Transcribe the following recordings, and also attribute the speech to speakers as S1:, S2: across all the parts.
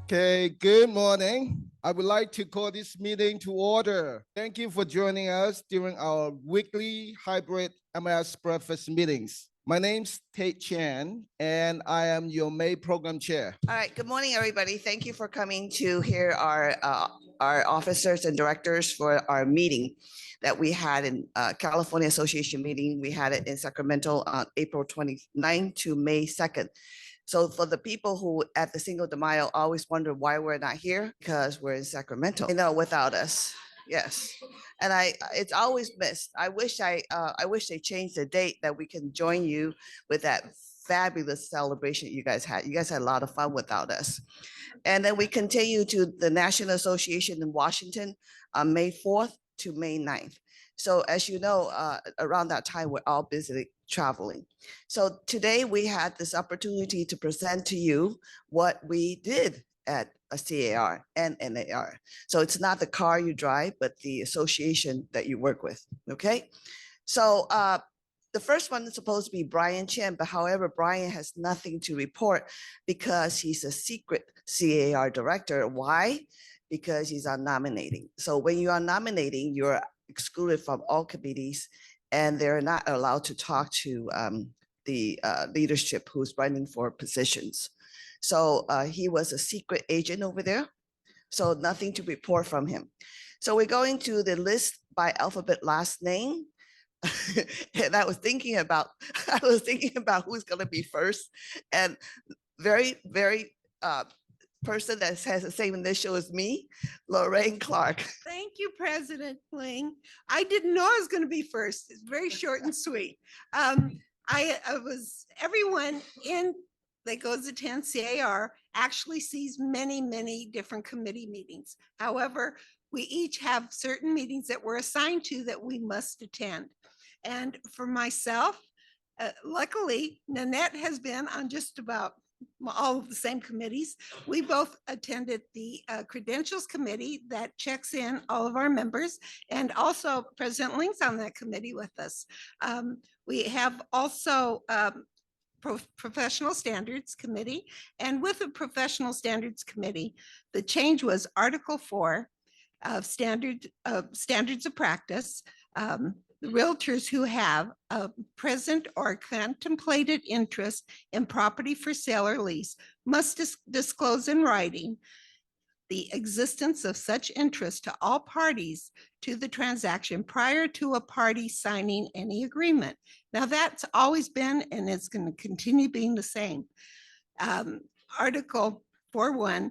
S1: Okay, good morning. I would like to call this meeting to order. Thank you for joining us during our weekly hybrid MIS breakfast meetings. My name's Chen, and I am your May program chair.
S2: All right, good morning, everybody. Thank you for coming to hear our officers and directors for our meeting that we had in California Association meeting. We had it in Sacramento on April 29th to May 2nd. So for the people who at the Cinco de Mayo always wonder why we're not here, because we're in Sacramento, without us. Yes. And it's always missed. I wish they changed the date that we can join you with that fabulous celebration you guys had. You guys had a lot of fun without us. And then we continue to the National Association in Washington on May 4th to May 9th. So as you know, around that time, we're all busy traveling. So today we had this opportunity to present to you what we did at a CAR and NAR. So it's not the car you drive, but the association that you work with, okay? So the first one is supposed to be Brian Chen, but however, Brian has nothing to report because he's a secret CAR director. Why? Because he's on nominating. So when you are nominating, you're excluded from all committees and they're not allowed to talk to the leadership who's running for positions. So he was a secret agent over there. So nothing to report from him. So we're going to the list by alphabet last name. And I was thinking about who's going to be first, and very person that has the same initial as me, Lorraine Clark.
S3: Thank you, President Ling. I didn't know I was going to be first. It's very short and sweet. I was everyone in that goes to attend CAR actually sees many different committee meetings. However, we each have certain meetings that we're assigned to that we must attend. And for myself, luckily, Nanette has been on just about all of the same committees. We both attended the credentials committee that checks in all of our members, and also President Ling's on that committee with us. We have also professional standards committee, and with the professional standards committee, the change was Article 4 of standards of practice. The realtors who have a present or contemplated interest in property for sale or lease must disclose in writing the existence of such interest to all parties to the transaction prior to a party signing any agreement. Now that's always been, and it's going to continue being the same. Article 4.1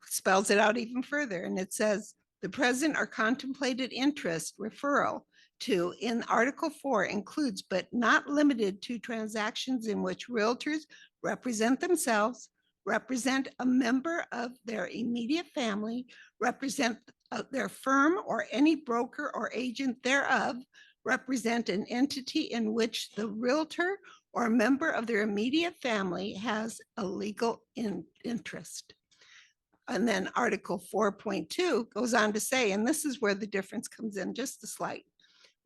S3: spells it out even further, and it says the present or contemplated interest referral to in Article 4 includes, but not limited to, transactions in which realtors represent themselves, represent a member of their immediate family, represent their firm or any broker or agent thereof, represent an entity in which the realtor or member of their immediate family has a legal interest. And then Article 4.2 goes on to say, and this is where the difference comes in just a slight,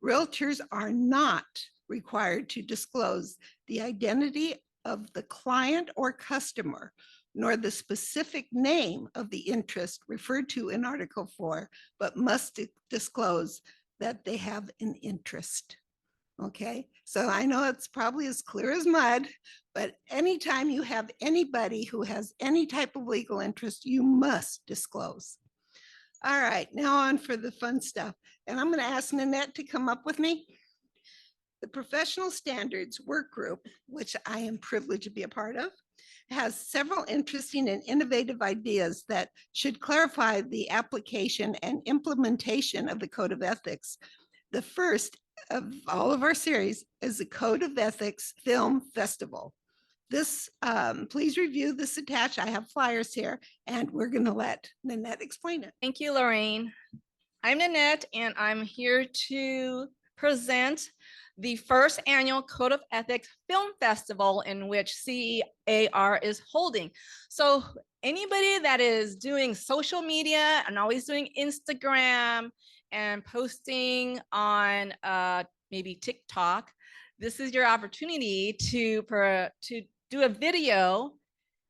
S3: realtors are not required to disclose the identity of the client or customer, nor the specific name of the interest referred to in Article 4, but must disclose that they have an interest. Okay, so I know it's probably as clear as mud, but anytime you have anybody who has any type of legal interest, you must disclose. All right, now on for the fun stuff. And I'm going to ask Nanette to come up with me. The Professional Standards Work Group, which I am privileged to be a part of, has several interesting and innovative ideas that should clarify the application and implementation of the Code of Ethics. The first of all of our series is the Code of Ethics Film Festival. This, please review this attached. I have flyers here, and we're going to let Nanette explain it.
S4: Thank you, Lorraine. I'm Nanette, and I'm here to present the first annual Code of Ethics Film Festival in which CAR is holding. So anybody that is doing social media and always doing Instagram and posting on maybe TikTok, this is your opportunity to do a video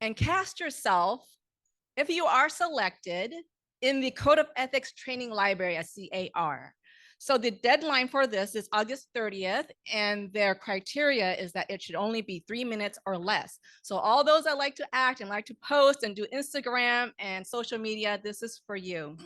S4: and cast yourself if you are selected in the Code of Ethics Training Library at CAR. So the deadline for this is August 30th, and their criteria is that it should only be 3 minutes or less. So all those that like to act and like to post and do Instagram and social media, this is for you.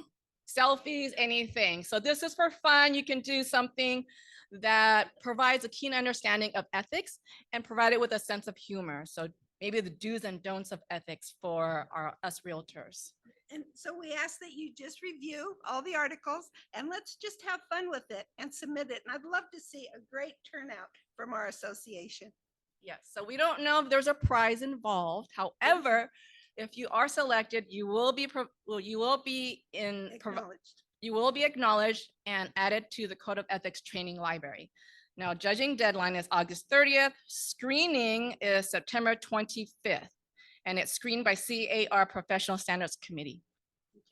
S4: Selfies, anything. So this is for fun. You can do something that provides a keen understanding of ethics and provide it with a sense of humor. So maybe the do's and don'ts of ethics for us realtors.
S3: And so we ask that you just review all the articles and let's just have fun with it and submit it. And I'd love to see a great turnout from our association.
S4: Yes, so we don't know if there's a prize involved. However, if you are selected, you will be
S3: Acknowledged.
S4: you will be acknowledged and added to the Code of Ethics Training Library. Now, judging deadline is August 30th. Screening is September 25th. And it's screened by CAR Professional Standards Committee.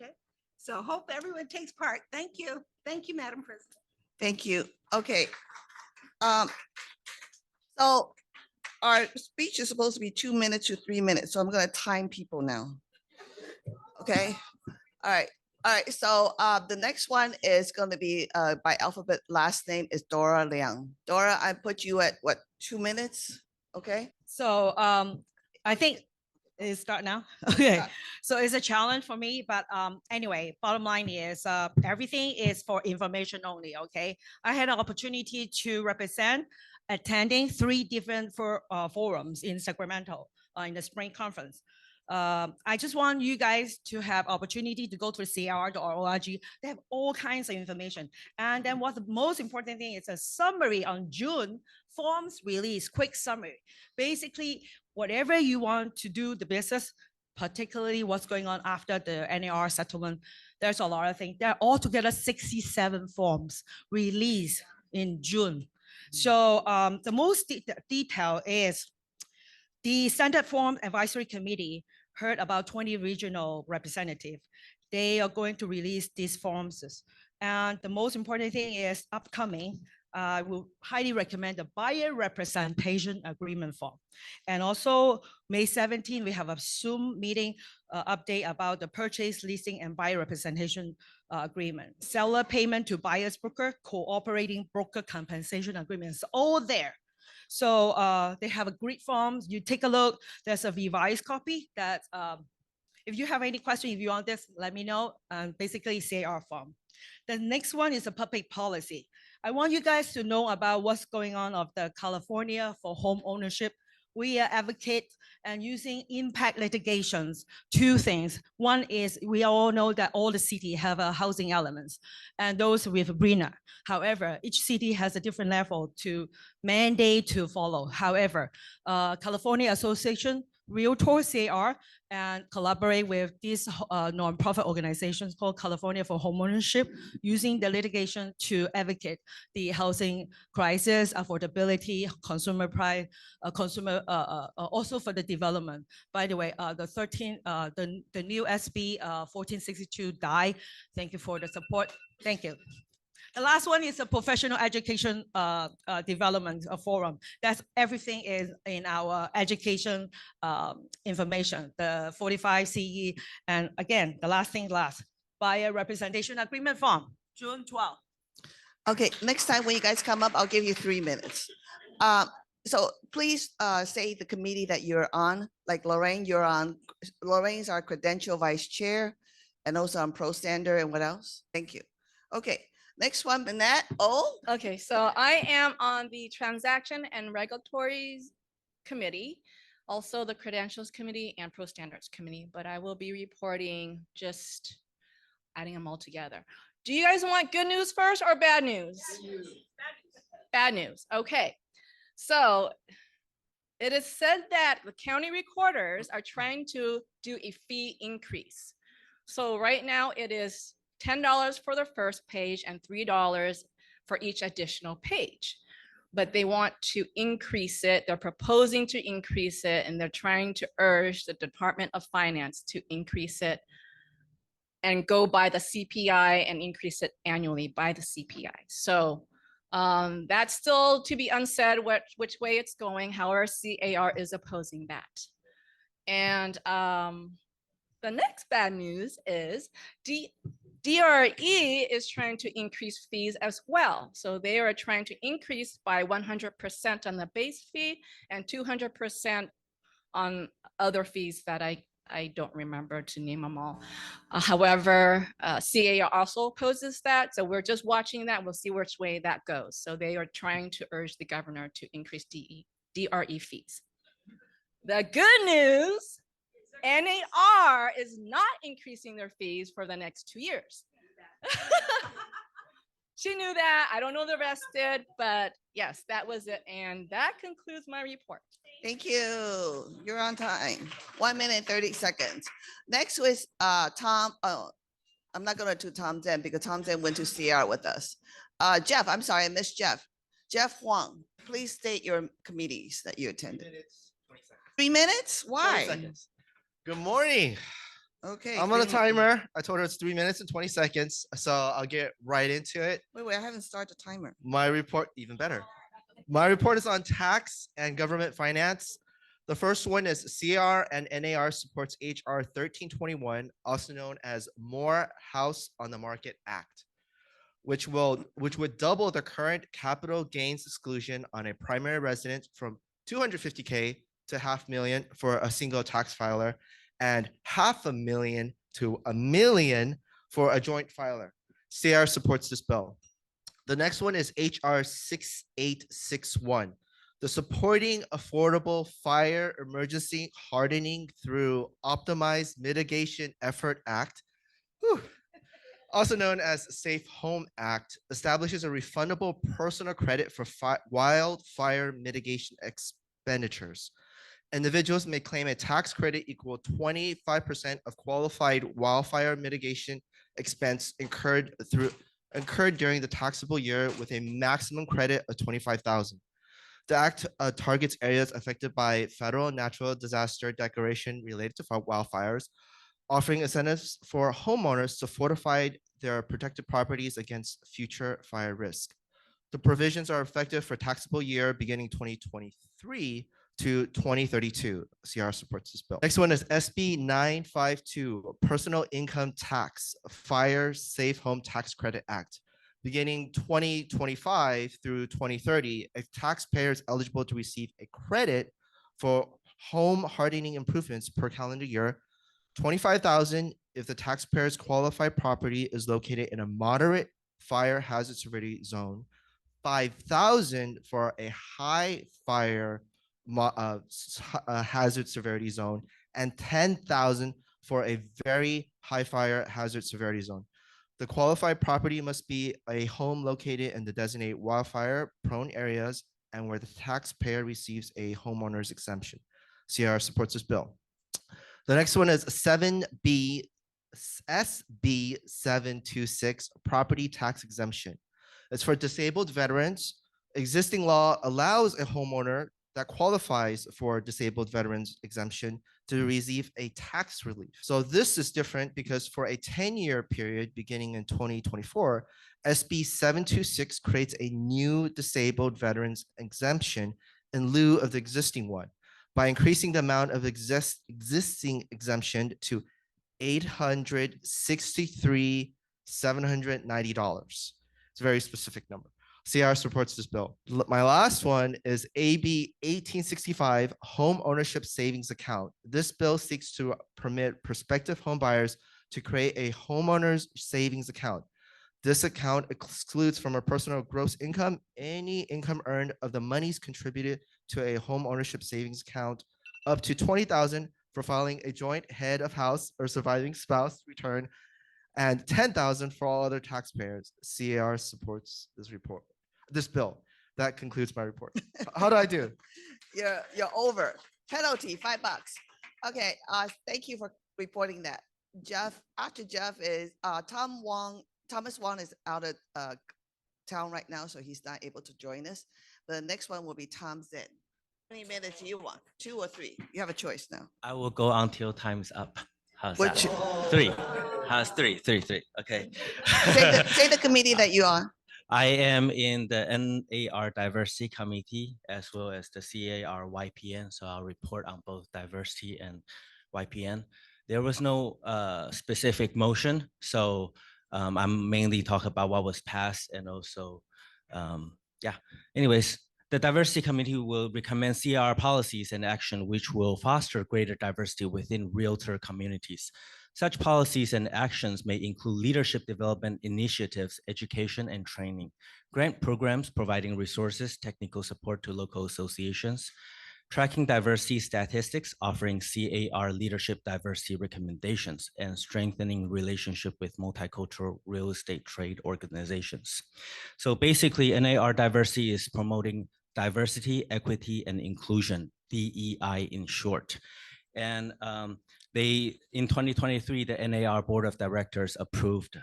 S3: Okay, so hope everyone takes part. Thank you. Thank you, Madam President.
S2: Thank you. Okay. So our speech is supposed to be 2 minutes to 3 minutes. So I'm going to time people now. Okay. All right. All right. So the next one is going to be by alphabet. Last name is Dora Leung. Dora, I put you at what, 2 minutes? Okay.
S5: So I think it start now. Okay. So it's a challenge for me, but anyway, bottom line is everything is for information only. Okay. I had an opportunity to represent attending 3 different forums in Sacramento in the spring conference. I just want you guys to have opportunity to go to car.org. They have all kinds of information. And then what's the most important thing is a summary on June forms release, quick summary. Basically, whatever you want to do the business, particularly what's going on after the NAR settlement, there's a lot of things. There are altogether 67 forms released in June. So the most detail is the Standard Form Advisory Committee heard about 20 regional representatives. They are going to release these forms. And the most important thing is upcoming, I will highly recommend the buyer representation agreement form. And also May 17, we have a Zoom meeting update about the purchase, leasing, and buyer representation agreement. Seller payment to buyer's broker, cooperating broker compensation agreements, all there. So they have a great form. You take a look. There's a revised copy that if you have any question, if you want this, let me know. Basically, CAR form. The next one is a public policy. I want you guys to know about what's going on of the California for home ownership. We are advocate and using impact litigations, 2 things. One is we all know that all the city have a housing elements and those with BRINA. However, each city has a different level to mandate to follow. However, California Association, REALTORS CAR, and collaborate with these nonprofit organizations called California for Homeownership, using the litigation to advocate the housing crisis, affordability, consumer price, also for the development. By the way, the new SB 1462 died. Thank you for the support. Thank you. The last one is a professional education development forum. That's everything is in our education information, the 45 CE. And again, the last thing last, buyer representation agreement form, June 12th.
S2: Okay, next time when you guys come up, I'll give you 3 minutes. So please say the committee that you're on, like Lorraine, you're on. Lorraine's our credential vice chair and also on pro standard and what else? Thank you. Okay. Next one, Nanette. Oh,
S4: Okay, so I am on the Transaction and Regulatory Committee, also the Credentials Committee and Pro Standards Committee, but I will be reporting just adding them all together. Do you guys want good news first or bad news? Bad news. Okay. So it is said that the county recorders are trying to do a fee increase. So right now it is $10 for the first page and $3 for each additional page. But they want to increase it. They're proposing to increase it, and they're trying to urge the Department of Finance to increase it and go by the CPI and increase it annually by the CPI. So that's still to be unsaid which way it's going. However, CAR is opposing that. And The next bad news is DRE is trying to increase fees as well. So they are trying to increase by 100% on the base fee and 200% on other fees that I don't remember to name them all. However, CAR also opposes that. So we're just watching that. We'll see which way that goes. So they are trying to urge the governor to increase DRE fees. The good news, NAR is not increasing their fees for the next 2 years. She knew that. I don't know the rest did, but yes, that was it. And that concludes my report.
S2: Thank you. You're on time. 1 minute, 30 seconds. Next was Tom. Oh, I'm not going to do Tom Zen because Tom Zen went to CR with us. Jeff, I'm sorry, I missed Jeff. Jeff Huang, please state your committees that you attended. 3 minutes? Why?
S6: Good morning.
S2: Okay.
S6: I'm on a
S2: 3 minutes.
S6: timer. I told her it's 3 minutes and 20 seconds. So I'll get right into it.
S2: Wait, I haven't started the timer.
S6: My report, even better. My report is on tax and government finance. The first one is CR and NAR supports HR 1321, also known as More House on the Market Act, which would double the current capital gains exclusion on a primary residence from 250K to $500,000 for a single tax filer and $500,000 to $1 million for a joint filer. CR supports this bill. The next one is HR 6861, the Supporting Affordable Fire Emergency Hardening Through Optimized Mitigation Effort Act, also known as Safe Home Act, establishes a refundable personal credit for wildfire mitigation expenditures. Individuals may claim a tax credit equal 25% of qualified wildfire mitigation expense incurred during the taxable year with a maximum credit of $25,000. The act targets areas affected by federal natural disaster declaration related to wildfires, offering incentives for homeowners to fortify their protected properties against future fire risk. The provisions are effective for taxable year beginning 2023 to 2032. CR supports this bill. Next one is SB 952, Personal Income Tax Fire Safe Home Tax Credit Act. Beginning 2025 through 2030, a taxpayer is eligible to receive a credit for home hardening improvements per calendar year, $25,000 if the taxpayer's qualified property is located in a moderate fire hazard severity zone, $5,000 for a high fire hazard severity zone, and $10,000 for a very high fire hazard severity zone. The qualified property must be a home located in the designated wildfire prone areas and where the taxpayer receives a homeowner's exemption. CR supports this bill. The next one is SB 726, Property Tax Exemption. It's for disabled veterans. Existing law allows a homeowner that qualifies for disabled veterans exemption to receive a tax relief. So this is different because for a 10-year period beginning in 2024, SB 726 creates a new disabled veterans exemption in lieu of the existing one by increasing the amount of existing exemption to $863,790. It's a very specific number. CR supports this bill. My last one is AB 1865, Home Ownership Savings Account. This bill seeks to permit prospective home buyers to create a homeowner's savings account. This account excludes from a personal gross income any income earned of the monies contributed to a home ownership savings account up to $20,000 for filing a joint head of house or surviving spouse return and $10,000 for all other taxpayers. CAR supports this bill. That concludes my report. How do I do?
S2: You're over. Penalty, $5. Okay, thank you for reporting that. Jeff, after Jeff is Thomas Wong is out of town right now, so he's not able to join us. The next one will be Tom Zen. How many minutes do you want? 2 or 3? You have a choice now.
S7: I will go until time's up. How's
S2: Which-
S7: that? 3. How's 3? 3. Okay.
S2: Say the committee that you are.
S7: I am in the NAR Diversity Committee as well as the CAR YPN. So I'll report on both diversity and YPN. there was no specific motion. So I'm mainly talking about what was passed and also, yeah. Anyways, the diversity committee will recommend CR policies and action which will foster greater diversity within realtor communities. Such policies and actions may include leadership development initiatives, education and training, grant programs providing resources, technical support to local associations, tracking diversity statistics, offering CAR leadership diversity recommendations, and strengthening relationship with multicultural real estate trade organizations. So basically, NAR diversity is promoting diversity, equity, and inclusion, DEI in short. And in 2023, the NAR Board of Directors approved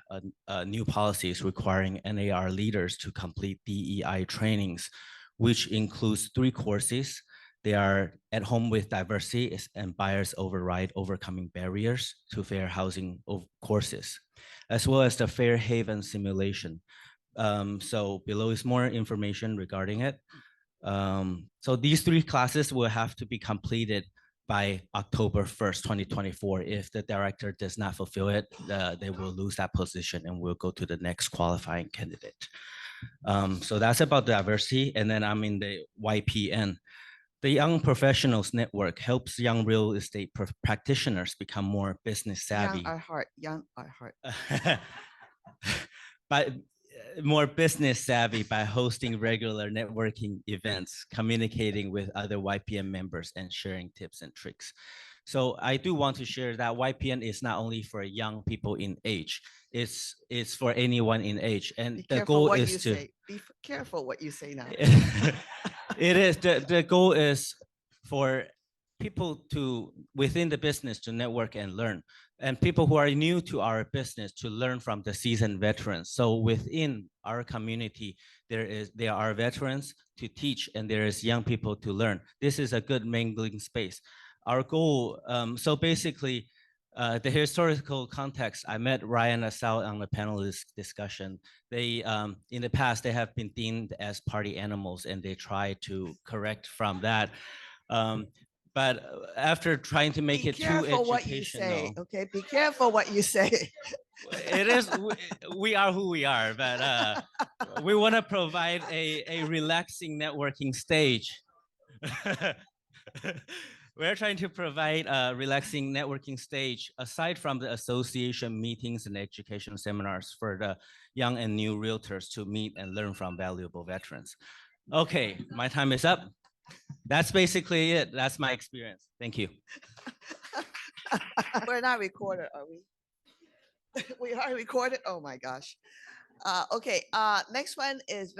S7: new policies requiring NAR leaders to complete DEI trainings, which includes 3 courses. They are At Home with Diversity and Buyers Override Overcoming Barriers to Fair Housing courses, as well as the Fair Haven Simulation. So below is more information regarding it. So these 3 classes will have to be completed by October 1st, 2024. If the director does not fulfill it, they will lose that position and will go to the next qualifying candidate. So that's about diversity. And then I'm in the YPN. The Young Professionals Network helps young real estate practitioners become more business savvy.
S2: Young at heart.
S7: By more business savvy by hosting regular networking events, communicating with other YPN members, and sharing tips and tricks. So I do want to share that YPN is not only for young people in age, it's for anyone in age. And the goal is to
S2: be careful what you say now.
S7: It is the goal is for people within the business to network and learn, and people who are new to our business to learn from the seasoned veterans. So within our community, there are veterans to teach, and there is young people to learn. This is a good mingling space. Our goal, so basically, the historical context, I met Ryan Asal on the panel discussion. They, in the past, they have been deemed as party animals, and they try to correct from that. But after trying to make it too educational.
S2: What you say, okay? Be careful what you say.
S7: It is, we are who we are, but we want to provide a relaxing networking stage. We're trying to provide a relaxing networking stage aside from the association meetings and educational seminars for the young and new realtors to meet and learn from valuable veterans. Okay, my time is up. That's basically it. That's my experience. Thank you.
S2: We're not recorded, are we? We are recorded? Oh my gosh. Okay, next one is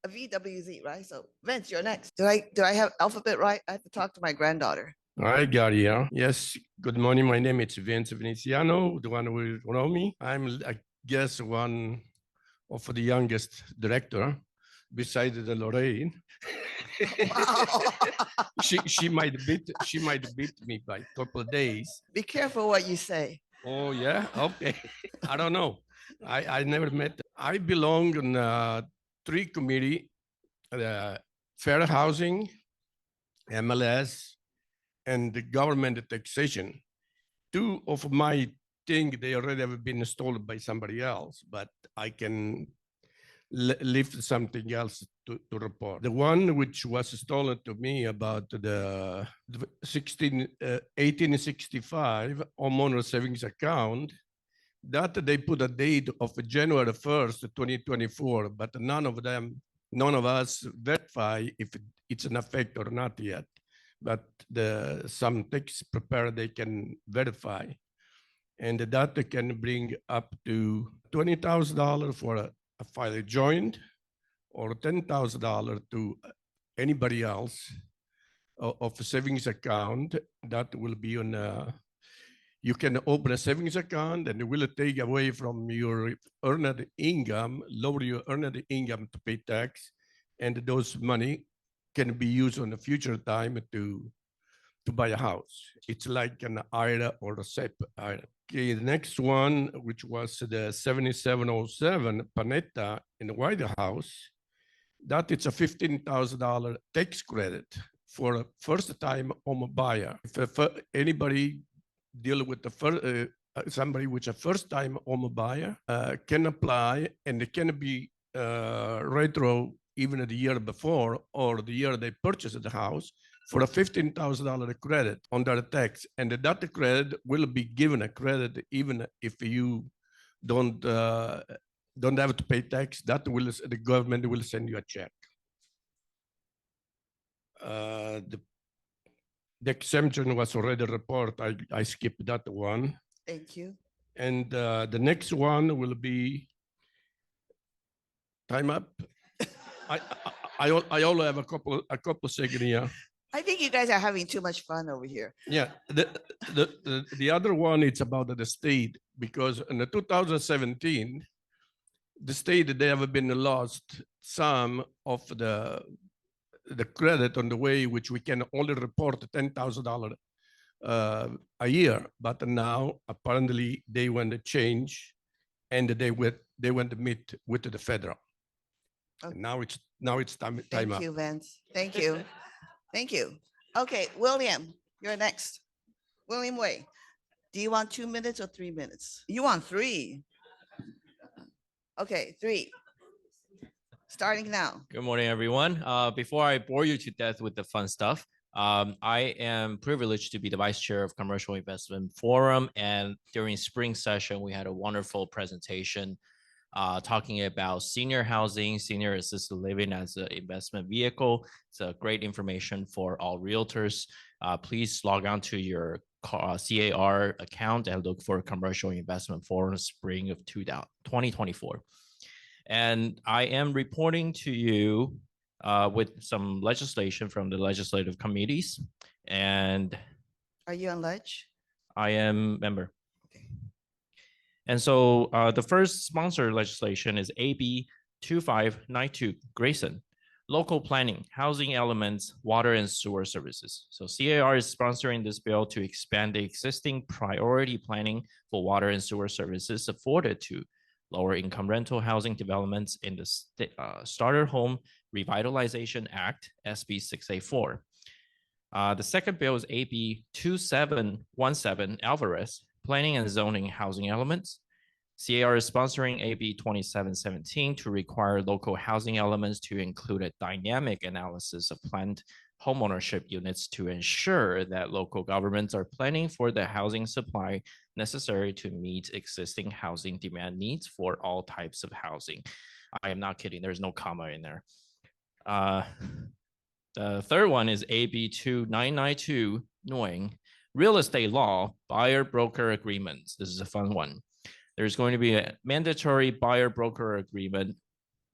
S2: VWZ, right? So Vince, you're next. Do I have alphabet right? I have to talk to my granddaughter.
S8: Hi, Gabriel. Yes, good morning. My name is Vince Veneziano, the one who know me. I'm, I guess, one of the youngest director, besides the Lorraine.
S2: Wow.
S8: she might beat me by a couple of days.
S2: Be careful what you say.
S8: Oh yeah, okay. I don't know. I never met. I belong in 3 committee: fair housing, MLS, and the government taxation. 2 of my things, they already have been installed by somebody else, but I can lift something else to report. The one which was installed to me about the 1865 homeowner savings account, that they put a date of January 1st, 2024, but none of us verify if it's in effect or not yet. But some text prepared, they can verify. And that can bring up to $20,000 for a file joint, or $10,000 to anybody else of a savings account. That will be on, you can open a savings account and it will take away from your earned income, lower your earned income to pay tax, and those money can be used on a future time to buy a house. It's like an IRA or a SEP IRA. Okay, the next one, which was the 7707 Panetta in the White House, that it's a $15,000 tax credit for a first-time home buyer. If anybody deal with the first, somebody which a first-time home buyer can apply, and it can be retro even the year before or the year they purchased the house for a $15,000 credit on their tax, and that credit will be given a credit even if you don't have to pay tax. That will, the government will send you a check. The exemption was already reported. I skipped that one.
S2: Thank you.
S8: And the next one will be time up. I only have a couple seconds here.
S2: I think you guys are having too much fun over here.
S8: Yeah, the other one, it's about the state, because in the 2017, the state, they have been lost some of the credit on the way which we can only report $10,000 a year, but now apparently they want to change, and they want to meet with the federal.
S2: Okay.
S8: Now it's time
S2: Thank
S8: up.
S2: you, Vince. Thank you. Thank you. Okay, William, you're next. William Way, do you want 2 minutes or 3 minutes? You want 3. Okay, 3. Starting now.
S9: Good morning, everyone. Before I bore you to death with the fun stuff, I am privileged to be the vice chair of Commercial Investment Forum. And during spring session, we had a wonderful presentation talking about senior housing, senior assisted living as an investment vehicle. It's a great information for all realtors. Please log on to your CAR account and look for Commercial Investment Forum spring of 2024. And I am reporting to you with some legislation from the legislative committees. And
S2: Are you on ledge?
S9: I am member. And so the first sponsored legislation is AB 2592, Grayson, local planning, housing elements, water and sewer services. So CAR is sponsoring this bill to expand the existing priority planning for water and sewer services afforded to lower income rental housing developments in the Starter Home Revitalization Act, SB 684. The second bill is AB 2717, Alvarez, planning and zoning housing elements. CAR is sponsoring AB 2717 to require local housing elements to include a dynamic analysis of planned homeownership units to ensure that local governments are planning for the housing supply necessary to meet existing housing demand needs for all types of housing. I am not kidding. There's no comma in there. The third one is AB 2992, Leung, real estate law, buyer broker agreements. This is a fun one. There's going to be a mandatory buyer broker agreement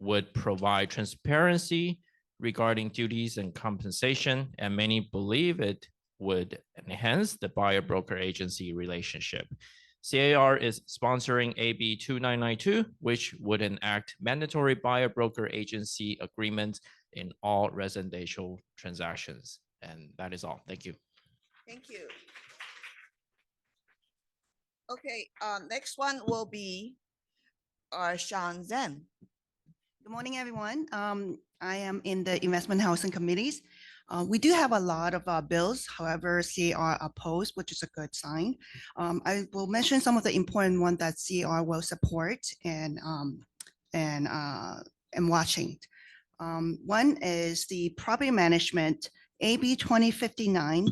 S9: would provide transparency regarding duties and compensation, and many believe it would enhance the buyer broker agency relationship. CAR is sponsoring AB 2992, which would enact mandatory buyer broker agency agreements in all residential transactions. And that is all. Thank you.
S2: Thank you. Okay, next one will be our Shun.
S10: Good morning, everyone. I am in the investment housing committees. We do have a lot of bills, however, CAR opposed, which is a good sign. I will mention some of the important ones that CAR will support and watching. One is the property management, AB 2059,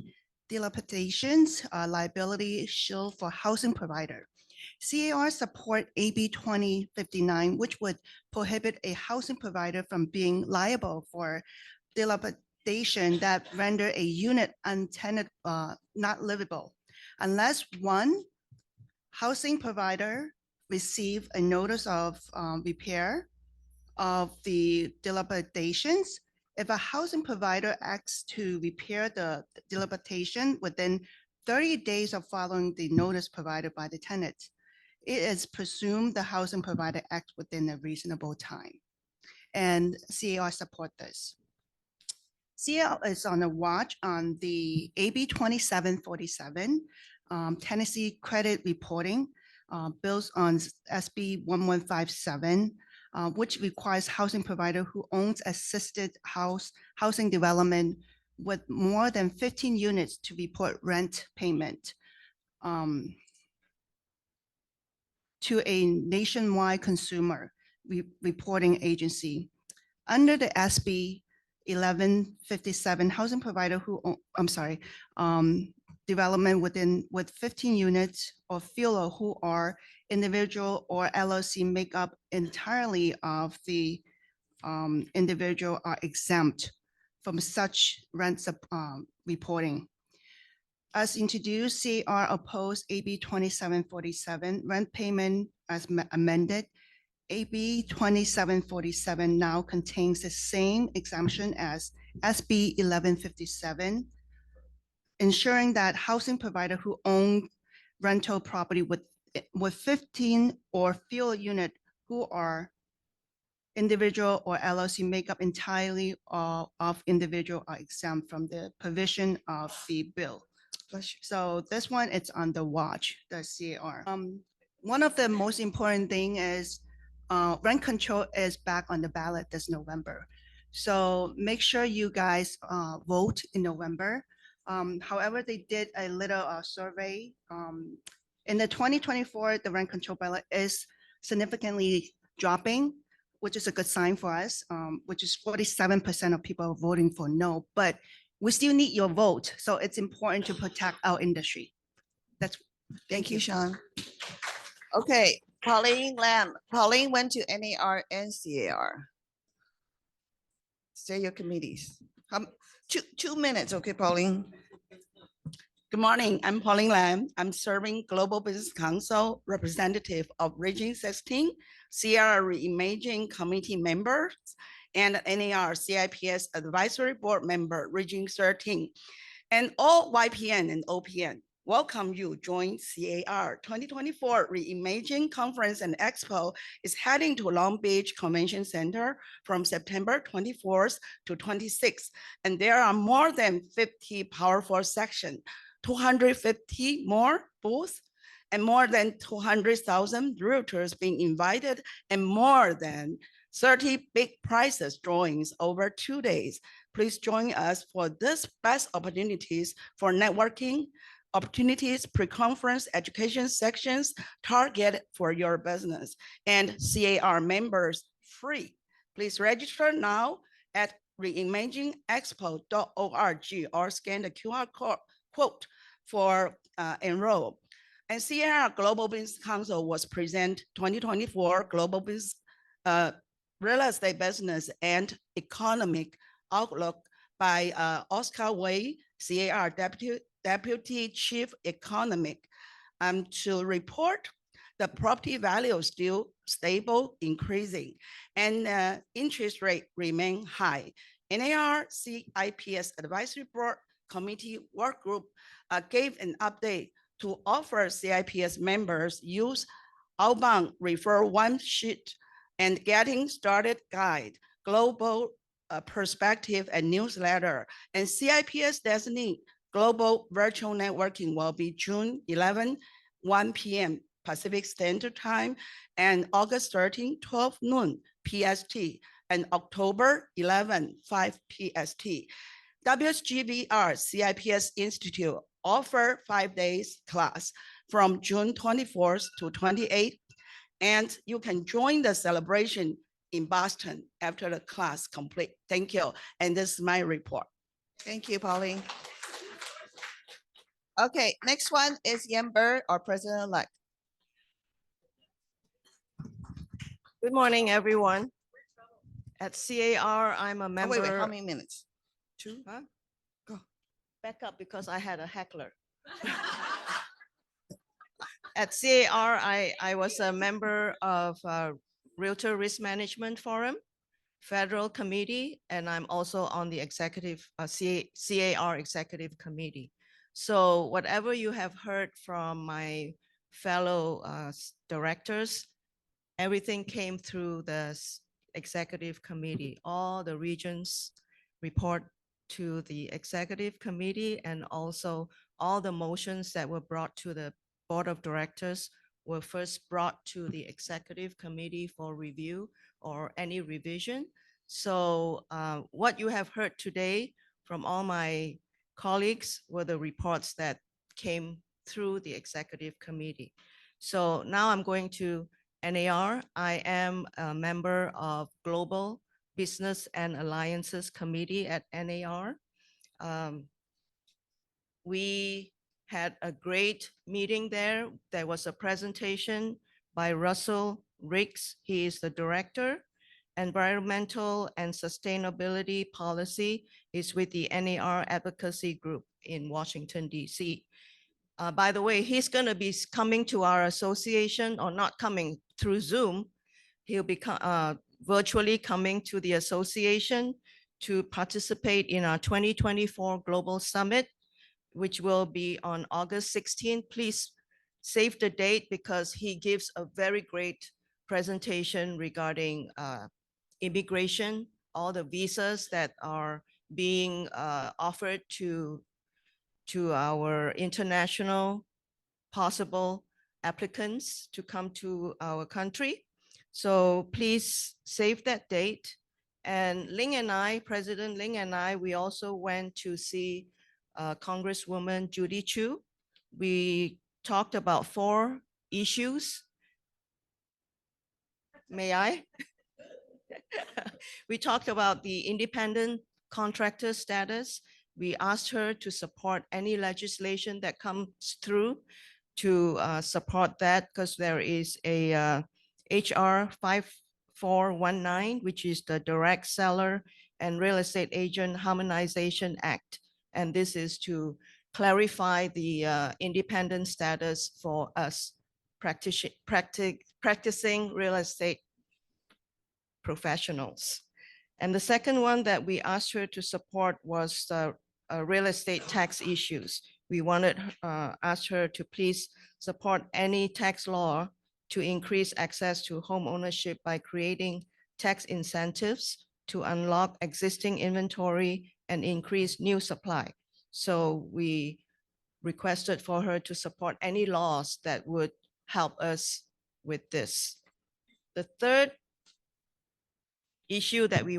S10: dilapidations, liability shield for housing provider. CAR support AB 2059, which would prohibit a housing provider from being liable for dilapidation that render a unit untenant, not livable, unless one housing provider receive a notice of repair of the dilapidations. If a housing provider acts to repair the dilapidation within 30 days of following the notice provided by the tenant, it is presumed the housing provider acts within a reasonable time. And CAR support this. CAR is on a watch on the AB 2747, Tennessee credit reporting, bills on SB 1157, which requires housing provider who owns assisted housing development with more than 15 units to report rent payment to a nationwide consumer reporting agency. Under the SB 1157, housing provider who, development with 15 units or fewer who are individual or LLC make up entirely of the individual are exempt from such rent reporting. As introduced, CAR opposed AB 2747 rent payment as amended. AB 2747 now contains the same exemption as SB 1157, ensuring that housing provider who own rental property with 15 or fewer unit who are individual or LLC make up entirely of individual are exempt from the provision of the bill. So this one, it's on the watch, the CAR. One of the most important thing is rent control is back on the ballot this November. So make sure you guys vote in November. However, they did a little survey. In the 2024, the rent control ballot is significantly dropping, which is a good sign for us, which is 47% of people are voting for no, but we still need your vote. So it's important to protect our industry.
S2: Thank you, Shun. Okay, Pauline Lam. Pauline went to NAR and CAR. Say your committees. 2 minutes, okay, Pauline?
S11: Good morning, I'm Pauline Lam. I'm serving Global Business Council representative of Region 16, CR Reimaging Committee members, and NAR CIPS Advisory Board member, Region 13, and all YPN and OPN. Welcome you join CAR 2024 Reimaging Conference and Expo is heading to Long Beach Convention Center from September 24th to 26th. And there are more than 50 powerful sections, 250 more booths, and more than 200,000 realtors being invited, and more than 30 big prizes drawings over 2 days. Please join us for this best opportunities for networking, opportunities, pre-conference education sections target for your business, and CAR members free. Please register now at reimagingexpo.org or scan the QR code for enroll. And CAR Global Business Council was present 2024 Global Business Real Estate Business and Economic Outlook by Oscar Wei, CAR Deputy Chief Economic, to report the property value still stable, increasing, and interest rate remain high. NAR CIPS Advisory Board Committee Work Group gave an update to offer CIPS members use outbound refer one sheet and getting started guide, global perspective and newsletter, and CIPS designate global virtual networking will be June 11, 1 p.m. Pacific Standard Time, and August 13, 12 noon PST, and October 11, 5 PST. WSGVR CIPS Institute offer 5 days class from June 24th to 28th, and you can join the celebration in Boston after the class complete. Thank you, and this is my report.
S2: Thank you, Pauline. Okay, next one is Yin Bihr, our president-elect.
S12: Good morning, everyone. At CAR, I'm a
S2: Oh,
S12: member.
S2: wait, how many minutes? 2?
S12: Huh?
S2: Go.
S12: Back up because I had a heckler. At CAR, I was a member of Realtor Risk Management Forum, Federal Committee, and I'm also on the executive CAR Executive Committee. So whatever you have heard from my fellow directors, everything came through the executive committee. All the regions report to the executive committee, and also all the motions that were brought to the board of directors were first brought to the executive committee for review or any revision. So what you have heard today from all my colleagues were the reports that came through the executive committee. So now I'm going to NAR. I am a member of Global Business and Alliances Committee at NAR. We had a great meeting there. There was a presentation by Russell Riggs. He is the director. Environmental and Sustainability Policy is with the NAR Advocacy Group in Washington, D.C. By the way, he's going to be coming to our association, or not coming through Zoom. He'll be virtually coming to the association to participate in our 2024 Global Summit, which will be on August 16th. Please save the date because he gives a very great presentation regarding immigration, all the visas that are being offered to our international possible applicants to come to our country. So please save that date. And Ling and I, President Ling and I, we also went to see Congresswoman Judy Chu. We talked about 4 issues. May I? We talked about the independent contractor status. We asked her to support any legislation that comes through to support that, because there is a HR 5419, which is the Direct Seller and Real Estate Agent Harmonization Act. And this is to clarify the independent status for us practicing real estate professionals. And the second one that we asked her to support was the real estate tax issues. We asked her to please support any tax law to increase access to home ownership by creating tax incentives to unlock existing inventory and increase new supply. So we requested for her to support any laws that would help us with this. The third issue that we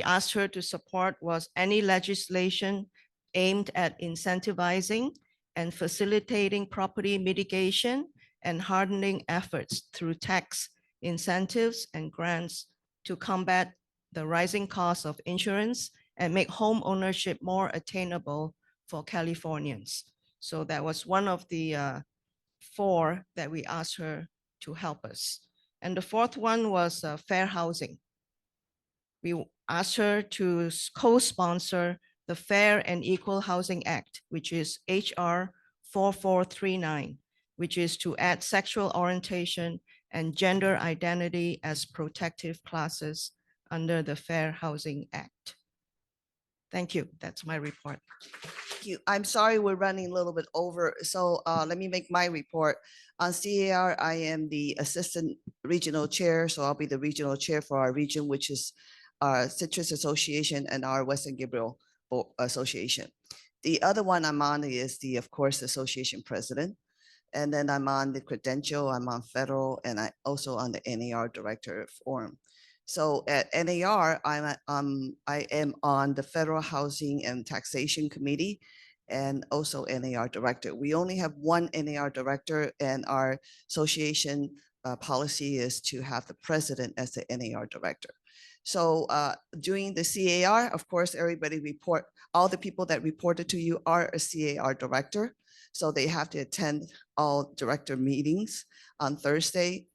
S12: asked her to support was any legislation aimed at incentivizing and facilitating property mitigation and hardening efforts through tax incentives and grants to combat the rising cost of insurance and make home ownership more attainable for Californians. So that was one of the 4 that we asked her to help us. And the fourth one was fair housing. We asked her to co-sponsor the Fair and Equal Housing Act, which is HR 4439, which is to add sexual orientation and gender identity as protective classes under the Fair Housing Act. Thank you. That's my report.
S2: Thank you. I'm sorry we're running a little bit over. So let me make my report. On CAR, I am the Assistant Regional Chair. So I'll be the Regional Chair for our region, which is our Citrus Association and our Western Gabriel Association. The other one I'm on is the, of course, Association President. And then I'm on the Credential, I'm on Federal, and I also on the NAR Director Forum. So at NAR, I am on the Federal Housing and Taxation Committee and also NAR Director. We only have one NAR Director, and our association policy is to have the President as the NAR Director. So during the CAR, of course, all the people that reported to you are a CAR Director. So they have to attend all director meetings on Thursday.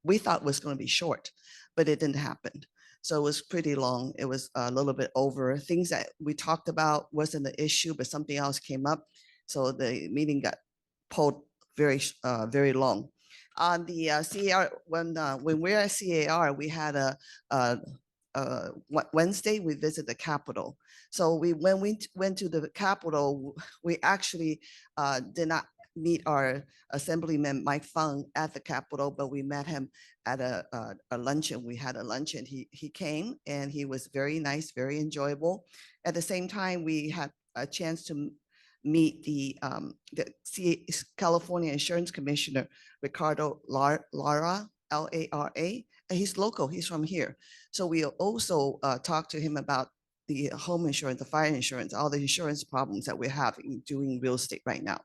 S2: We thought it was going to be short, but it didn't happen. So it was pretty long. It was a little bit over. Things that we talked about wasn't the issue, but something else came up. So the meeting got pulled very long. On the CAR, when we're at CAR, we had Wednesday, we visited the Capitol. So when we went to the Capitol, we actually did not meet our Assemblyman Mike Fung at the Capitol, but we met him at a luncheon. We had a luncheon. He came and he was very nice, very enjoyable. At the same time, we had a chance to meet the California Insurance Commissioner, Ricardo Lara, Lara. He's local, he's from here. So we also talked to him about the home insurance, the fire insurance, all the insurance problems that we're having doing real estate right now.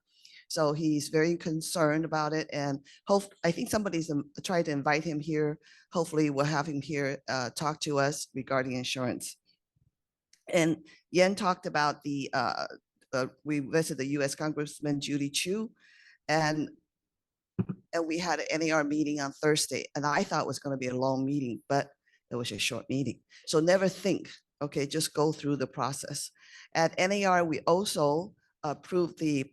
S2: So he's very concerned about it, and I think somebody's tried to invite him here. Hopefully we'll have him here talk to us regarding insurance. And Yen talked about we visited the U.S. Congressman Judy Chu, and we had an NAR meeting on Thursday, and I thought it was going to be a long meeting, but it was a short meeting. So never think, okay, just go through the process. At NAR, we also approved the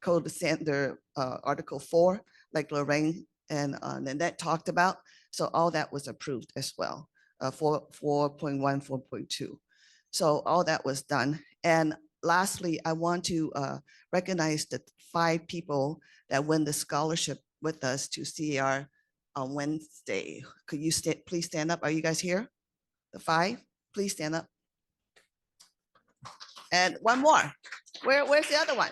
S2: code standard Article 4, like Lorraine and Nanette talked about. So all that was approved as well, 4.1, 4.2. So all that was done. And lastly, I want to recognize the 5 people that win the scholarship with us to CAR on Wednesday. Could you please stand up? Are you guys here? The 5, please stand up. And one more. Where's the other one?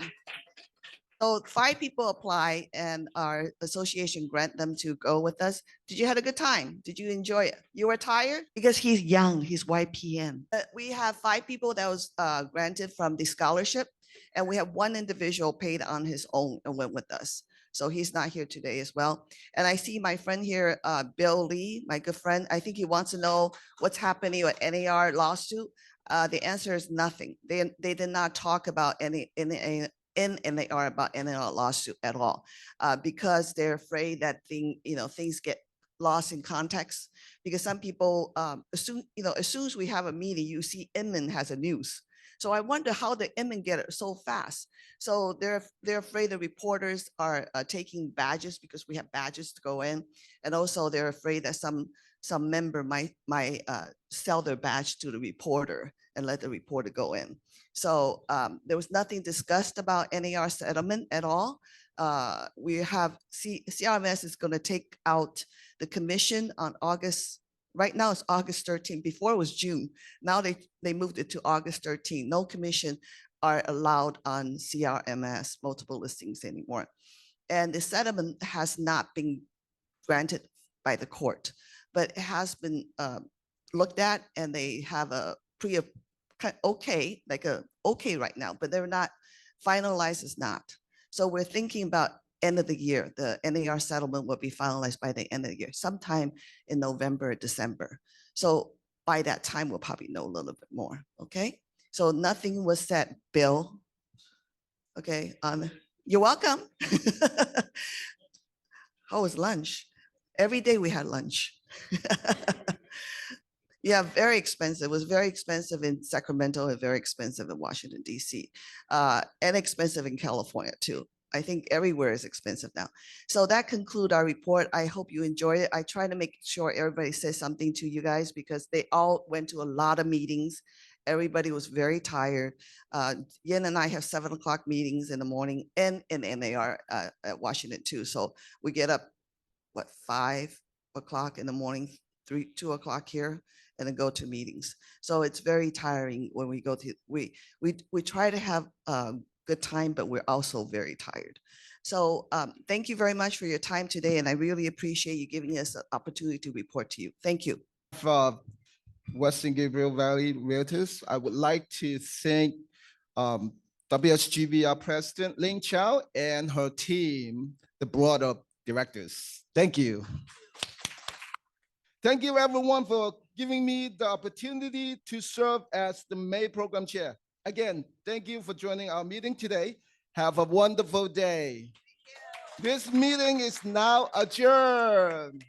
S2: So 5 people apply, and our association grant them to go with us. Did you have a good time? Did you enjoy it? You were tired? Because he's young, he's YPN. We have 5 people that was granted from the scholarship, and we have 1 individual paid on his own and went with us. So he's not here today as well. And I see my friend here, Bill Lee, my good friend. I think he wants to know what's happening with NAR lawsuit. The answer is nothing. They did not talk about any NAR about NAR lawsuit at all, because they're afraid that things get lost in context. Because some people, as soon as we have a meeting, you see Inman has a news. So I wonder how the Inman get it so fast. So they're afraid the reporters are taking badges, because we have badges to go in, and also they're afraid that some member might sell their badge to the reporter and let the reporter go in. So there was nothing discussed about NAR settlement at all. We have CRMS is going to take out the commission on August. Right now it's August 13th. Before it was June. Now they moved it to August 13th. No commission are allowed on CRMS multiple listings anymore. And the settlement has not been granted by the court, but it has been looked at, and they have a okay right now, but they're not finalized. Is not. So we're thinking about end of the year. The NAR settlement will be finalized by the end of the year, sometime in November, December. So by that time, we'll probably know a little bit more. Okay. So nothing was said, Bill. Okay. You're welcome. How was lunch? Every day we had lunch. Yeah, very expensive. It was very expensive in Sacramento and very expensive in Washington, D.C. And expensive in California too. I think everywhere is expensive now. So that concludes our report. I hope you enjoyed it. I try to make sure everybody says something to you guys, because they all went to a lot of meetings. Everybody was very tired. Yin and I have 7 o'clock meetings in the morning, and in NAR at Washington too. So we get up, 5 o'clock in the morning, 2 o'clock here, and then go to meetings. So it's very tiring when we go to, we try to have a good time, but we're also very tired. So thank you very much for your time today. And I really appreciate you giving us an opportunity to report to you. Thank you.
S1: For Western Gabriel Valley Realtors, I would like to thank WSGVR President Ling Chow and her team, the board of directors. Thank you. Thank you everyone for giving me the opportunity to serve as the May program chair. Again, thank you for joining our meeting today. Have a wonderful day. This meeting is now adjourned.